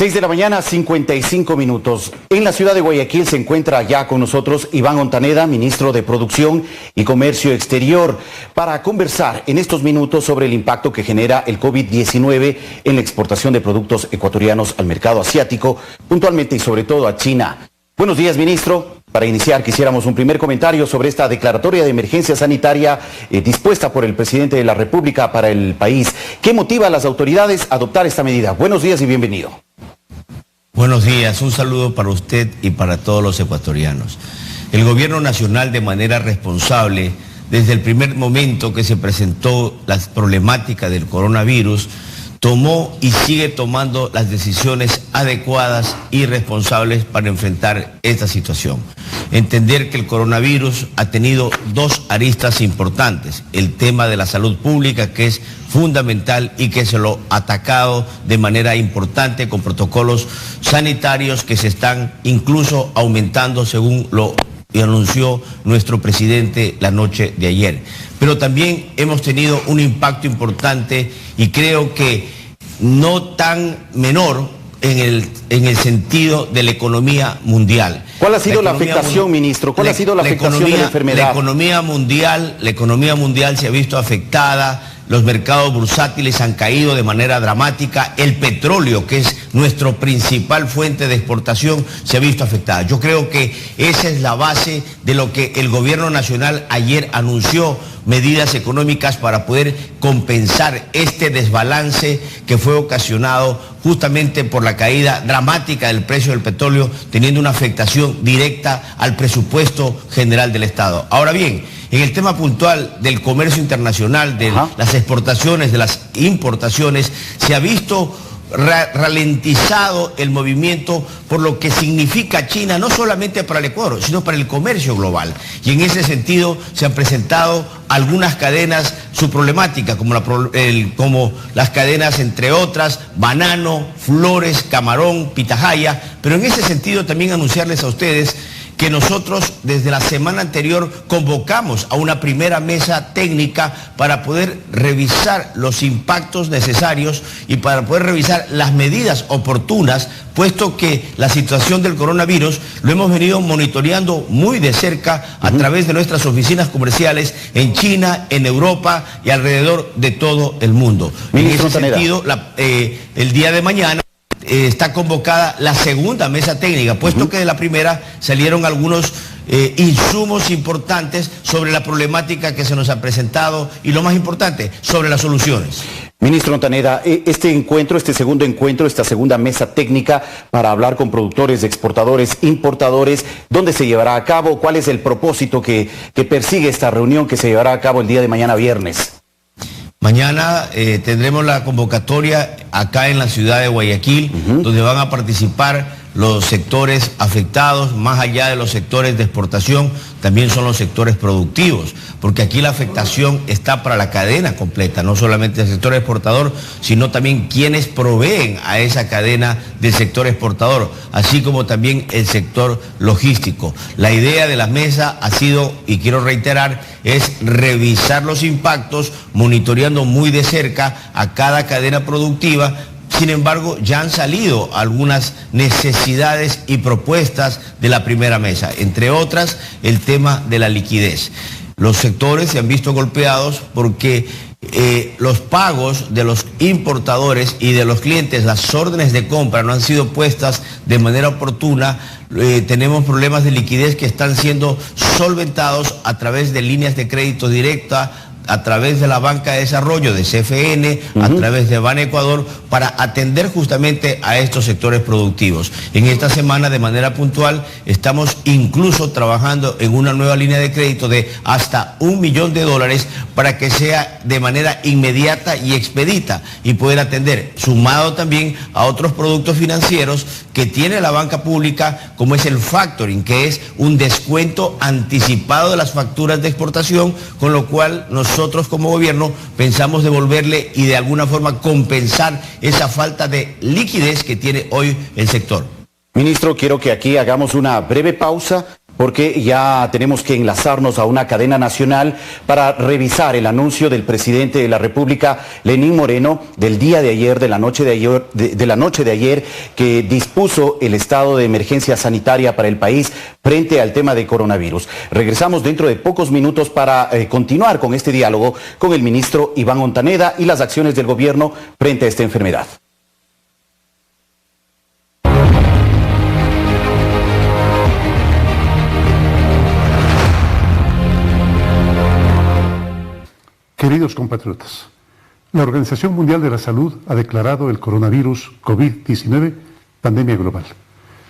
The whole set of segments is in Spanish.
6 de la mañana, 55 minutos. En la ciudad de Guayaquil se encuentra ya con nosotros Iván Ontaneda, ministro de Producción y Comercio Exterior, para conversar en estos minutos sobre el impacto que genera el COVID-19 en la exportación de productos ecuatorianos al mercado asiático, puntualmente y sobre todo a China. Buenos días, ministro. Para iniciar, quisiéramos un primer comentario sobre esta declaratoria de emergencia sanitaria dispuesta por el presidente de la República para el país. ¿Qué motiva a las autoridades a adoptar esta medida? Buenos días y bienvenido. Buenos días, un saludo para usted y para todos los ecuatorianos. El gobierno nacional, de manera responsable, desde el primer momento que se presentó la problemática del coronavirus, tomó y sigue tomando las decisiones adecuadas y responsables para enfrentar esta situación. Entender que el coronavirus ha tenido dos aristas importantes: el tema de la salud pública, que es fundamental y que se lo ha atacado de manera importante con protocolos sanitarios que se están incluso aumentando, según lo anunció nuestro presidente la noche de ayer. Pero también hemos tenido un impacto importante y creo que no tan menor en el sentido de la economía mundial. ¿Cuál ha sido la afectación, ministro? ¿Cuál ha sido la afectación de la enfermedad? La economía mundial se ha visto afectada. Los mercados bursátiles han caído de manera dramática. El petróleo, que es nuestra principal fuente de exportación, se ha visto afectada. Yo creo que esa es la base de lo que el gobierno nacional ayer anunció: medidas económicas para poder compensar este desbalance que fue ocasionado justamente por la caída dramática del precio del petróleo, teniendo una afectación directa al presupuesto general del Estado. Ahora bien, en el tema puntual del comercio internacional, de las exportaciones, de las importaciones, se ha visto ralentizado el movimiento por lo que significa China, no solamente para el Ecuador, sino para el comercio global. Y en ese sentido se han presentado algunas cadenas su problemática, como las cadenas, entre otras, banano, flores, camarón, pitahaya. Pero en ese sentido también anunciarles a ustedes que nosotros desde la semana anterior convocamos a una primera mesa técnica para poder revisar los impactos necesarios y para poder revisar las medidas oportunas, puesto que la situación del coronavirus lo hemos venido monitoreando muy de cerca a través de nuestras oficinas comerciales en China, en Europa y alrededor de todo el mundo. Ministro, en ese sentido, el día de mañana está convocada la segunda mesa técnica, puesto que de la primera salieron algunos insumos importantes sobre la problemática que se nos ha presentado y, lo más importante, sobre las soluciones. Ministro Ontaneda, este segundo encuentro, esta segunda mesa técnica para hablar con productores, exportadores, importadores, ¿dónde se llevará a cabo? ¿Cuál es el propósito que persigue esta reunión que se llevará a cabo el día de mañana viernes? Mañana tendremos la convocatoria acá en la ciudad de Guayaquil, donde van a participar los sectores afectados. Más allá de los sectores de exportación, también son los sectores productivos, porque aquí la afectación está para la cadena completa, no solamente el sector exportador, sino también quienes proveen a esa cadena del sector exportador, así como también el sector logístico. La idea de la mesa ha sido, y quiero reiterar, es revisar los impactos, monitoreando muy de cerca a cada cadena productiva. Sin embargo, ya han salido algunas necesidades y propuestas de la primera mesa, entre otras el tema de la liquidez. Los sectores se han visto golpeados porque los pagos de los importadores y de los clientes, las órdenes de compra no han sido puestas de manera oportuna. Tenemos problemas de liquidez que están siendo solventados a través de líneas de crédito directa, a través de la banca de desarrollo de CFN, a través de Ban Ecuador, para atender justamente a estos sectores productivos. En esta semana, de manera puntual, estamos incluso trabajando en una nueva línea de crédito de hasta $1 millón para que sea de manera inmediata y expedita y poder atender, sumado también a otros productos financieros que tiene la banca pública, como es el factoring, que es un descuento anticipado de las facturas de exportación, con lo cual nosotros como gobierno pensamos devolverle y de alguna forma compensar esa falta de liquidez que tiene hoy el sector. Ministro, quiero que aquí hagamos una breve pausa porque ya tenemos que enlazarnos a una cadena nacional para revisar el anuncio del presidente de la República, Lenín Moreno, del día de ayer, de la noche de ayer, que dispuso el estado de emergencia sanitaria para el país frente al tema de coronavirus. Regresamos dentro de pocos minutos para continuar con este diálogo con el ministro Iván Ontaneda y las acciones del gobierno frente a esta enfermedad. Queridos compatriotas, la Organización Mundial de la Salud ha declarado el coronavirus COVID-19 pandemia global.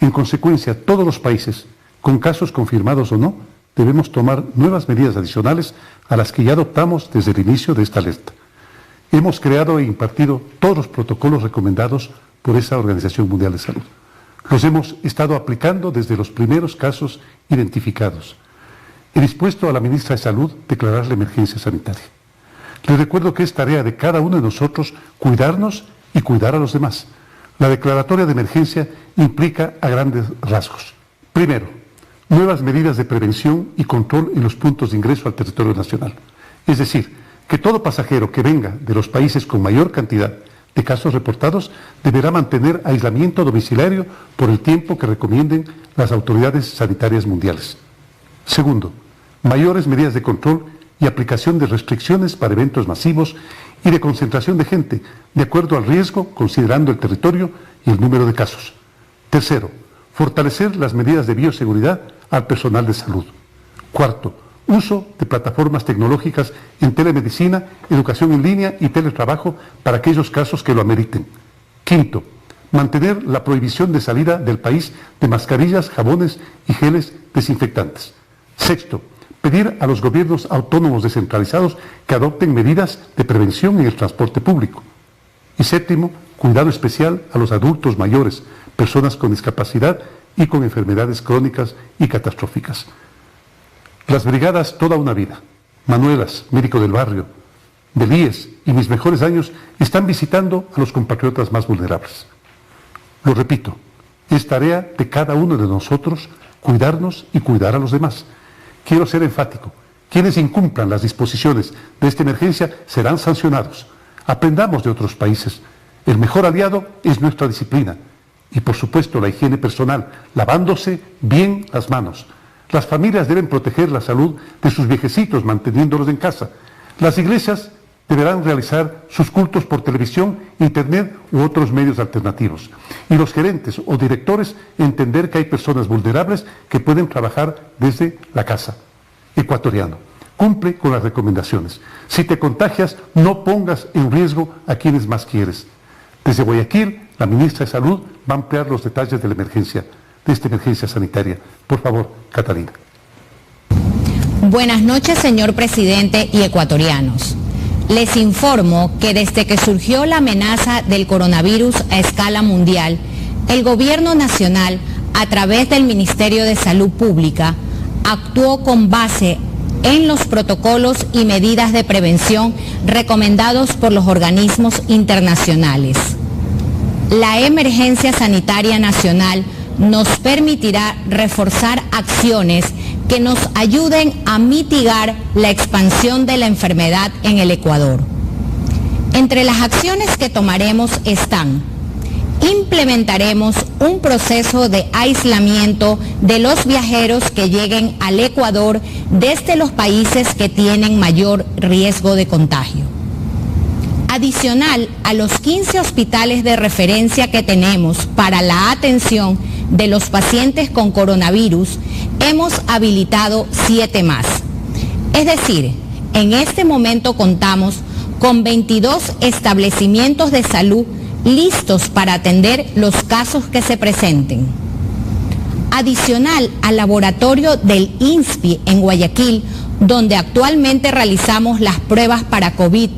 En consecuencia, todos los países, con casos confirmados o no, debemos tomar nuevas medidas adicionales a las que ya adoptamos desde el inicio de esta alerta. Hemos creado e impartido todos los protocolos recomendados por esa Organización Mundial de Salud. Los hemos estado aplicando desde los primeros casos identificados. He dispuesto a la ministra de Salud declarar la emergencia sanitaria. Les recuerdo que es tarea de cada uno de nosotros cuidarnos y cuidar a los demás. La declaratoria de emergencia implica a grandes rasgos. Primero, nuevas medidas de prevención y control en los puntos de ingreso al territorio nacional. Es decir, que todo pasajero que venga de los países con mayor cantidad de casos reportados deberá mantener aislamiento domiciliario por el tiempo que recomienden las autoridades sanitarias mundiales. Segundo, mayores medidas de control y aplicación de restricciones para eventos masivos y de concentración de gente, de acuerdo al riesgo, considerando el territorio y el número de casos. Tercero, fortalecer las medidas de bioseguridad al personal de salud. Cuarto, uso de plataformas tecnológicas en telemedicina, educación en línea y teletrabajo para aquellos casos que lo ameriten. Quinto, mantener la prohibición de salida del país de mascarillas, jabones y geles desinfectantes. Sexto, pedir a los gobiernos autónomos descentralizados que adopten medidas de prevención en el transporte público. Y séptimo, cuidado especial a los adultos mayores, personas con discapacidad y con enfermedades crónicas y catastróficas. Las brigadas Toda una Vida, Manuelas, médico del barrio, del IES y Mis Mejores Años están visitando a los compatriotas más vulnerables. Lo repito, es tarea de cada uno de nosotros cuidarnos y cuidar a los demás. Quiero ser enfático. Quienes incumplan las disposiciones de esta emergencia serán sancionados. Aprendamos de otros países. El mejor aliado es nuestra disciplina. Y por supuesto la higiene personal, lavándose bien las manos. Las familias deben proteger la salud de sus viejecitos manteniéndolos en casa. Las iglesias deberán realizar sus cultos por televisión, internet u otros medios alternativos. Y los gerentes o directores entender que hay personas vulnerables que pueden trabajar desde la casa. Ecuatoriano, cumple con las recomendaciones. Si te contagias, no pongas en riesgo a quienes más quieres. Desde Guayaquil, la ministra de Salud va a ampliar los detalles de la emergencia, de esta emergencia sanitaria. Por favor, Catalina. Buenas noches, señor presidente y ecuatorianos. Les informo que desde que surgió la amenaza del coronavirus a escala mundial, el gobierno nacional, a través del Ministerio de Salud Pública, actuó con base en los protocolos y medidas de prevención recomendados por los organismos internacionales. La emergencia sanitaria nacional nos permitirá reforzar acciones que nos ayuden a mitigar la expansión de la enfermedad en el Ecuador. Entre las acciones que tomaremos están: implementaremos un proceso de aislamiento de los viajeros que lleguen al Ecuador desde los países que tienen mayor riesgo de contagio. Adicional a los 15 hospitales de referencia que tenemos para la atención de los pacientes con coronavirus, hemos habilitado 7 más. Es decir, en este momento contamos con 22 establecimientos de salud listos para atender los casos que se presenten. Adicional al laboratorio del INSPI en Guayaquil, donde actualmente realizamos las pruebas para COVID,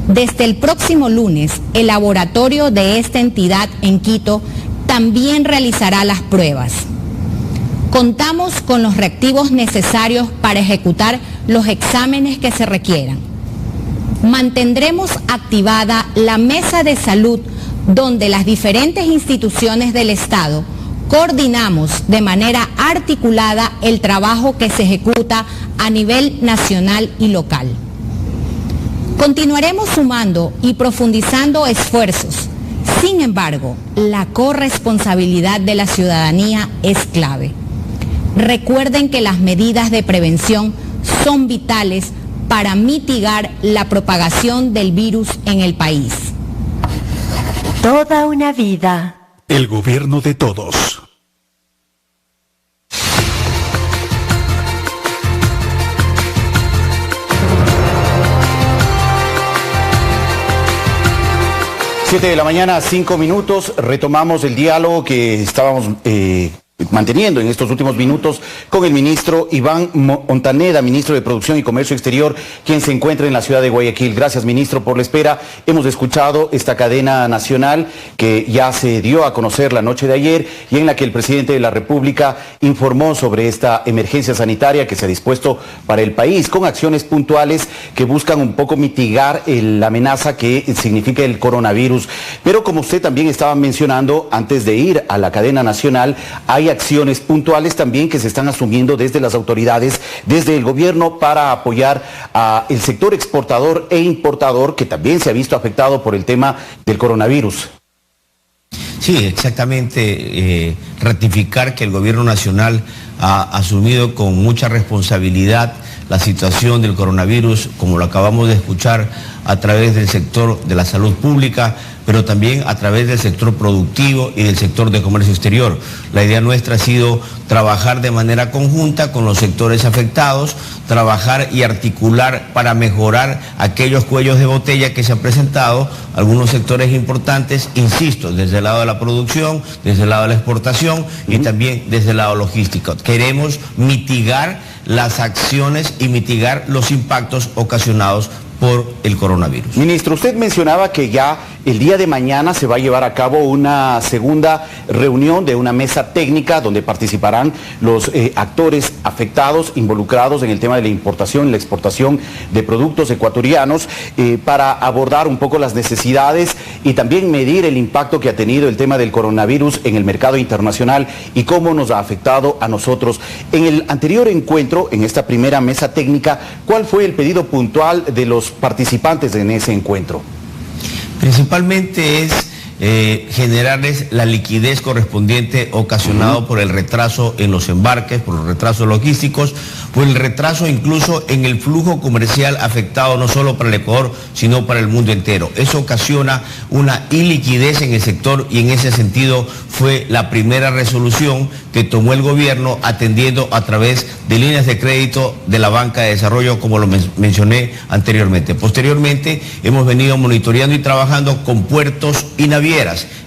desde el próximo lunes, el laboratorio de esta entidad en Quito también realizará las pruebas. Contamos con los reactivos necesarios para ejecutar los exámenes que se requieran. Mantendremos activada la mesa de salud donde las diferentes instituciones del Estado coordinamos de manera articulada el trabajo que se ejecuta a nivel nacional y local. Continuaremos sumando y profundizando esfuerzos. Sin embargo, la corresponsabilidad de la ciudadanía es clave. Recuerden que las medidas de prevención son vitales para mitigar la propagación del virus en el país. Toda una vida. El gobierno de todos. Siete de la mañana, 5 minutos, retomamos el diálogo que estábamos manteniendo en estos últimos minutos con el ministro Iván Ontaneda, ministro de Producción y Comercio Exterior, quien se encuentra en la ciudad de Guayaquil. Gracias, ministro, por la espera. Hemos escuchado esta cadena nacional que ya se dio a conocer la noche de ayer y en la que el presidente de la República informó sobre esta emergencia sanitaria que se ha dispuesto para el país, con acciones puntuales que buscan un poco mitigar la amenaza que significa el coronavirus. Pero como usted también estaba mencionando, antes de ir a la cadena nacional, hay acciones puntuales también que se están asumiendo desde las autoridades, desde el gobierno, para apoyar al sector exportador e importador, que también se ha visto afectado por el tema del coronavirus. Sí, exactamente. Ratificar que el gobierno nacional ha asumido con mucha responsabilidad la situación del coronavirus, como lo acabamos de escuchar, a través del sector de la salud pública, pero también a través del sector productivo y del sector de comercio exterior. La idea nuestra ha sido trabajar de manera conjunta con los sectores afectados, trabajar y articular para mejorar aquellos cuellos de botella que se han presentado, algunos sectores importantes, insisto, desde el lado de la producción, desde el lado de la exportación y también desde el lado logístico. Queremos mitigar las acciones y mitigar los impactos ocasionados por el coronavirus. Ministro, usted mencionaba que ya el día de mañana se va a llevar a cabo una segunda reunión de una mesa técnica donde participarán los actores afectados, involucrados en el tema de la importación y la exportación de productos ecuatorianos, para abordar un poco las necesidades y también medir el impacto que ha tenido el tema del coronavirus en el mercado internacional y cómo nos ha afectado a nosotros. En el anterior encuentro, en esta primera mesa técnica, ¿cuál fue el pedido puntual de los participantes en ese encuentro? Principalmente es generarles la liquidez correspondiente ocasionado por el retraso en los embarques, por los retrasos logísticos, por el retraso incluso en el flujo comercial afectado no solo para el Ecuador, sino para el mundo entero. Eso ocasiona una iliquidez en el sector y en ese sentido fue la primera resolución que tomó el gobierno atendiendo a través de líneas de crédito de la banca de desarrollo, como lo mencioné anteriormente. Posteriormente hemos venido monitoreando y trabajando con puertos y navieras.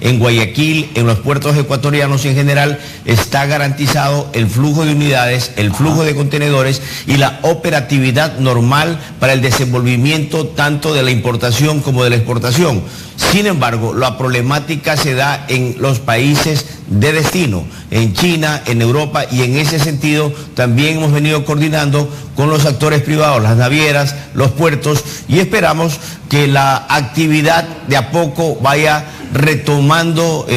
En Guayaquil, en los puertos ecuatorianos en general, está garantizado el flujo de unidades, el flujo de contenedores y la operatividad normal para el desenvolvimiento tanto de la importación como de la exportación. Sin embargo, la problemática se da en los países de destino, en China, en Europa, y en ese sentido también hemos venido coordinando con los actores privados, las navieras, los puertos, y esperamos que la actividad de a poco vaya retomando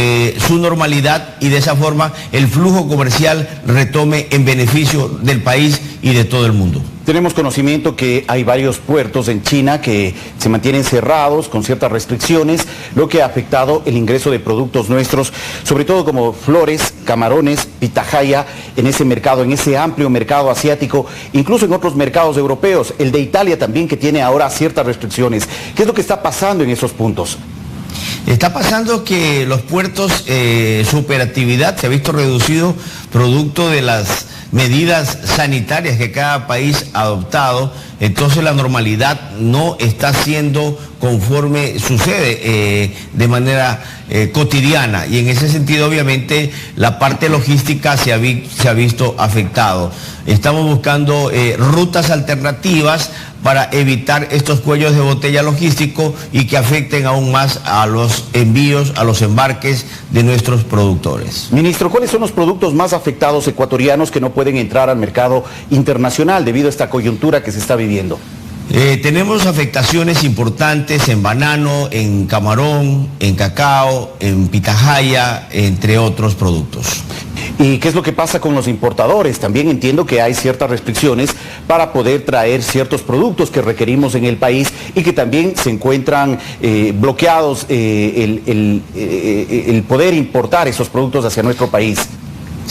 su normalidad y de esa forma el flujo comercial retome en beneficio del país y de todo el mundo. Tenemos conocimiento que hay varios puertos en China que se mantienen cerrados con ciertas restricciones, lo que ha afectado el ingreso de productos nuestros, sobre todo como flores, camarones, pitahaya, en ese mercado, en ese amplio mercado asiático, incluso en otros mercados europeos, el de Italia también, que tiene ahora ciertas restricciones. ¿Qué es lo que está pasando en esos puntos? Está pasando que los puertos, su operatividad se ha visto reducido producto de las medidas sanitarias que cada país ha adoptado, entonces la normalidad no está siendo conforme sucede de manera cotidiana, y en ese sentido obviamente la parte logística se ha visto afectado. Estamos buscando rutas alternativas para evitar estos cuellos de botella logísticos y que afecten aún más a los envíos, a los embarques de nuestros productores. Ministro, ¿cuáles son los productos más afectados ecuatorianos que no pueden entrar al mercado internacional debido a esta coyuntura que se está viviendo? Tenemos afectaciones importantes en banano, en camarón, en cacao, en pitahaya, entre otros productos. ¿Y qué es lo que pasa con los importadores? También entiendo que hay ciertas restricciones para poder traer ciertos productos que requerimos en el país y que también se encuentran bloqueados el poder importar esos productos hacia nuestro país.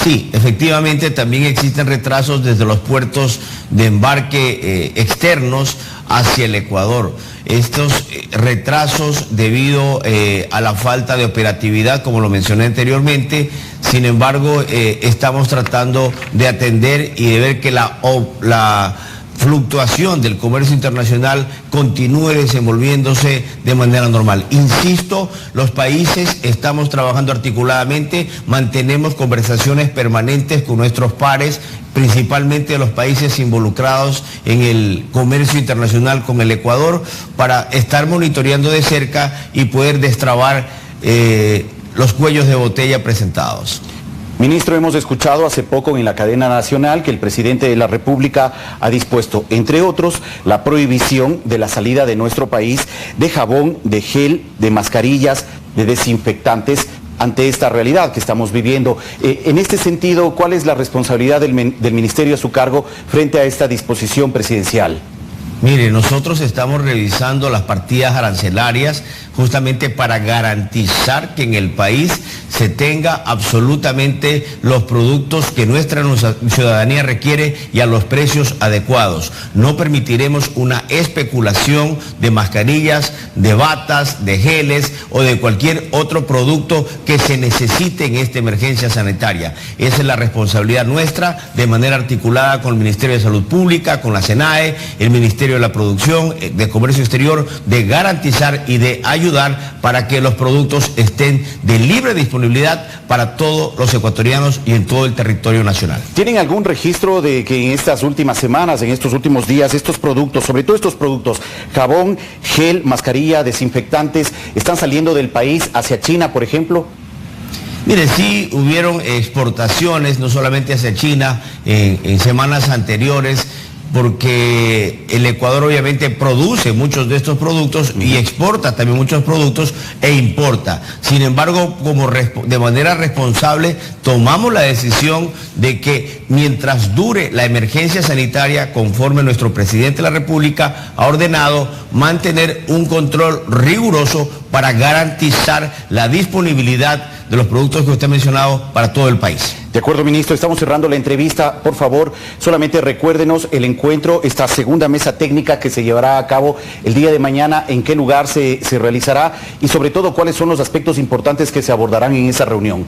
Sí, efectivamente también existen retrasos desde los puertos de embarque externos hacia el Ecuador. Estos retrasos debido a la falta de operatividad, como lo mencioné anteriormente. Sin embargo, estamos tratando de atender y de ver que la fluctuación del comercio internacional continúe desenvolviéndose de manera normal. Insisto, los países estamos trabajando articuladamente, mantenemos conversaciones permanentes con nuestros pares, principalmente los países involucrados en el comercio internacional con el Ecuador, para estar monitoreando de cerca y poder destrabar los cuellos de botella presentados. Ministro, hemos escuchado hace poco en la cadena nacional que el presidente de la República ha dispuesto, entre otros, la prohibición de la salida de nuestro país de jabón, de gel, de mascarillas, de desinfectantes ante esta realidad que estamos viviendo. En este sentido, ¿cuál es la responsabilidad del ministerio a su cargo frente a esta disposición presidencial? Mire, nosotros estamos revisando las partidas arancelarias justamente para garantizar que en el país se tenga absolutamente los productos que nuestra ciudadanía requiere y a los precios adecuados. No permitiremos una especulación de mascarillas, de batas, de geles o de cualquier otro producto que se necesite en esta emergencia sanitaria. Esa es la responsabilidad nuestra, de manera articulada con el Ministerio de Salud Pública, con la SENAE, el Ministerio de la Producción, de Comercio Exterior, de garantizar y de ayudar para que los productos estén de libre disponibilidad para todos los ecuatorianos y en todo el territorio nacional. ¿Tienen algún registro de que en estas últimas semanas, en estos últimos días, estos productos, sobre todo estos productos, jabón, gel, mascarilla, desinfectantes, están saliendo del país hacia China, por ejemplo? Mire, sí hubieron exportaciones, no solamente hacia China, en semanas anteriores, porque el Ecuador obviamente produce muchos de estos productos y exporta también muchos productos e importa. Sin embargo, de manera responsable, tomamos la decisión de que mientras dure la emergencia sanitaria, conforme nuestro presidente de la República ha ordenado, mantener un control riguroso para garantizar la disponibilidad de los productos que usted ha mencionado para todo el país. De acuerdo, ministro, estamos cerrando la entrevista. Por favor, solamente recuérdenos el encuentro, esta segunda mesa técnica que se llevará a cabo el día de mañana, en qué lugar se realizará y sobre todo cuáles son los aspectos importantes que se abordarán en esa reunión.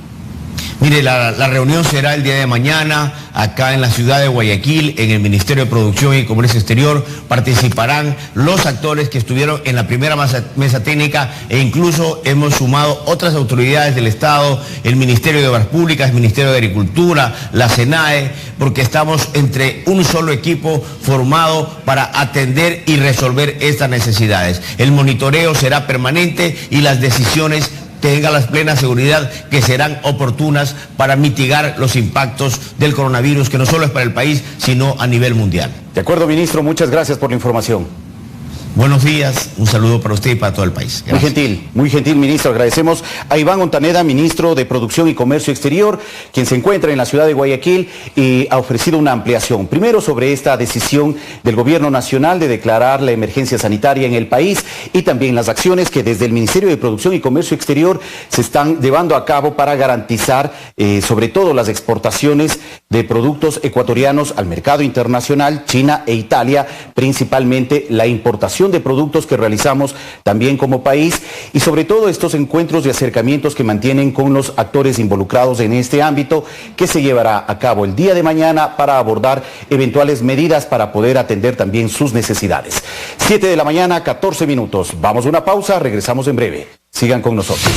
Mire, la reunión será el día de mañana acá en la ciudad de Guayaquil, en el Ministerio de Producción y Comercio Exterior. Participarán los actores que estuvieron en la primera mesa técnica e incluso hemos sumado otras autoridades del Estado, el Ministerio de Obras Públicas, el Ministerio de Agricultura, la SENAE, porque estamos entre un solo equipo formado para atender y resolver estas necesidades. El monitoreo será permanente y las decisiones tenga la plena seguridad que serán oportunas para mitigar los impactos del coronavirus, que no solo es para el país, sino a nivel mundial. De acuerdo, ministro, muchas gracias por la información. Buenos días, un saludo para usted y para todo el país. Gracias. Muy gentil, ministro. Agradecemos a Iván Ontaneda, ministro de Producción y Comercio Exterior, quien se encuentra en la ciudad de Guayaquil y ha ofrecido una ampliación. Primero, sobre esta decisión del gobierno nacional de declarar la emergencia sanitaria en el país y también las acciones que desde el Ministerio de Producción y Comercio Exterior se están llevando a cabo para garantizar sobre todo las exportaciones de productos ecuatorianos al mercado internacional, China e Italia, principalmente la importación de productos que realizamos también como país y sobre todo estos encuentros y acercamientos que mantienen con los actores involucrados en este ámbito que se llevará a cabo el día de mañana para abordar eventuales medidas para poder atender también sus necesidades. 7 de la mañana, 14 minutos. Vamos a una pausa, regresamos en breve. Sigan con nosotros.